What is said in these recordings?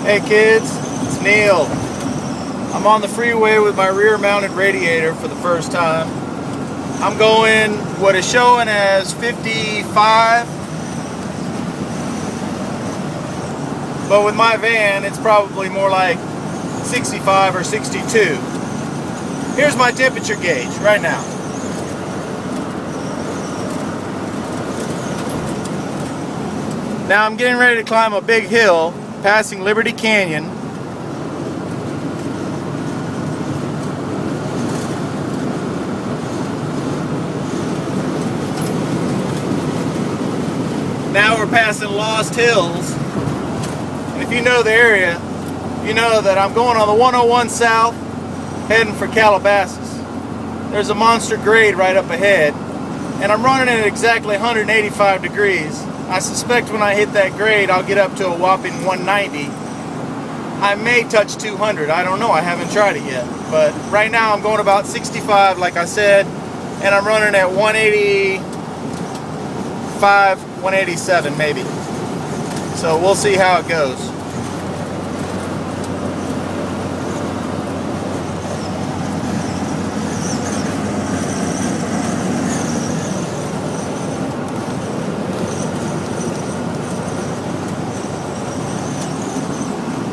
Hey kids, it's Neil. I'm on the freeway with my rear mounted radiator for the first time. I'm going what is showing as 55, but with my van it's probably more like 65 or 62. Here's my temperature gauge right now. Now I'm getting ready to climb a big hill, passing Liberty Canyon. Now we're passing Lost Hills. And if you know the area, you know that I'm going on the 101 south, heading for Calabasas. There's a monster grade right up ahead, and I'm running at exactly 185 degrees. I suspect when I hit that grade, I'll get up to a whopping 190. I may touch 200. I don't know. I haven't tried it yet. But right now, I'm going about 65, like I said, and I'm running at 185, 187 maybe. So we'll see how it goes.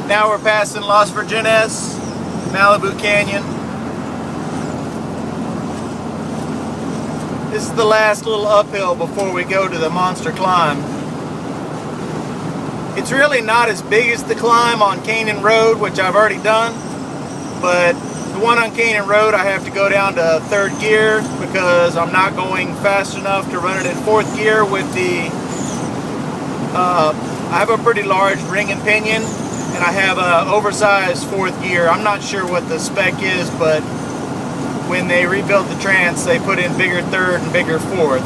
Now we're passing Las Virgenes, Malibu Canyon. This is the last little uphill before we go to the monster climb. It's really not as big as the climb on Canyon Road, which I've already done, but the one on Canyon Road I have to go down to third gear because I'm not going fast enough to run it in fourth gear with the I have a pretty large ring and pinion, and I have an oversized fourth gear. I'm not sure what the spec is, but when they rebuilt the Trance, they put in bigger third and bigger fourth.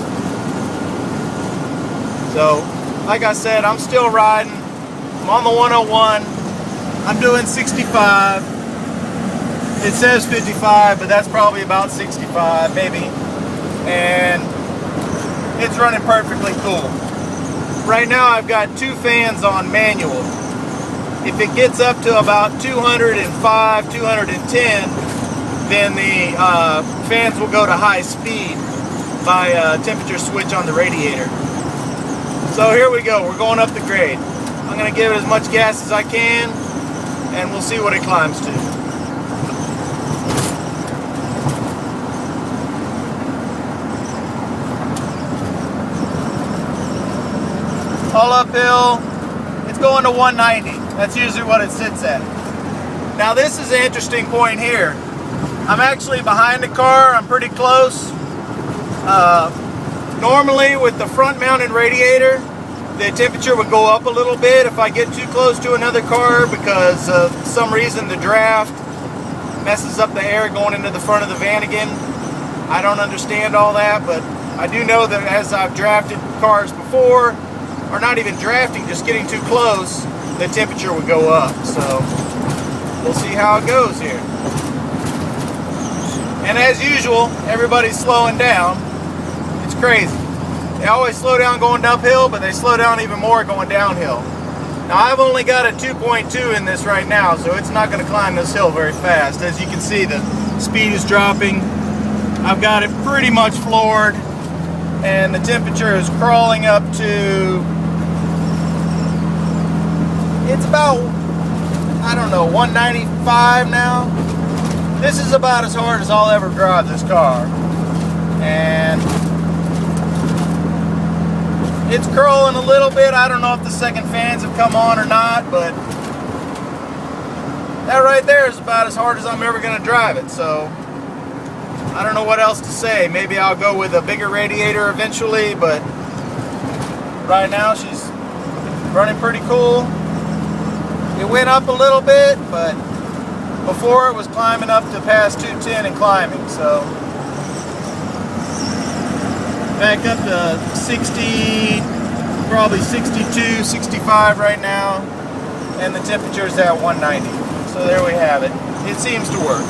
So, like I said, I'm still riding. I'm on the 101. I'm doing 65. It says 55, but that's probably about 65, maybe. And it's running perfectly cool. Right now, I've got two fans on manual. If it gets up to about 205, 210, then the fans will go to high speed by temperature switch on the radiator. So here we go, we're going up the grade. I'm going to give it as much gas as I can, and we'll see what it climbs to. All uphill, it's going to 190. That's usually what it sits at. Now this is an interesting point here. I'm actually behind the car. I'm pretty close. Normally with the front mounted radiator, the temperature would go up a little bit if I get too close to another car because of some reason the draft messes up the air going into the front of the vanagon. I don't understand all that, but I do know that as I've drafted cars before, or not even drafting, just getting too close, the temperature would go up. So we'll see how it goes here. And as usual, everybody's slowing down. It's crazy. They always slow down going uphill, but they slow down even more going downhill. Now I've only got a 2.2 in this right now, so it's not going to climb this hill very fast. As you can see, the speed is dropping. I've got it pretty much floored, and the temperature is crawling up to, it's about, I don't know, 195 now. This is about as hard as I'll ever drive this car. And it's curling a little bit. I don't know if the second fans have come on or not, but that right there is about as hard as I'm ever going to drive it. So I don't know what else to say. Maybe I'll go with a bigger radiator eventually, but right now she's running pretty cool. It went up a little bit, but before it was climbing up to past 210 and climbing, so back up to 60, probably 62, 65 right now, and the temperature's at 190. So there we have it. It seems to work.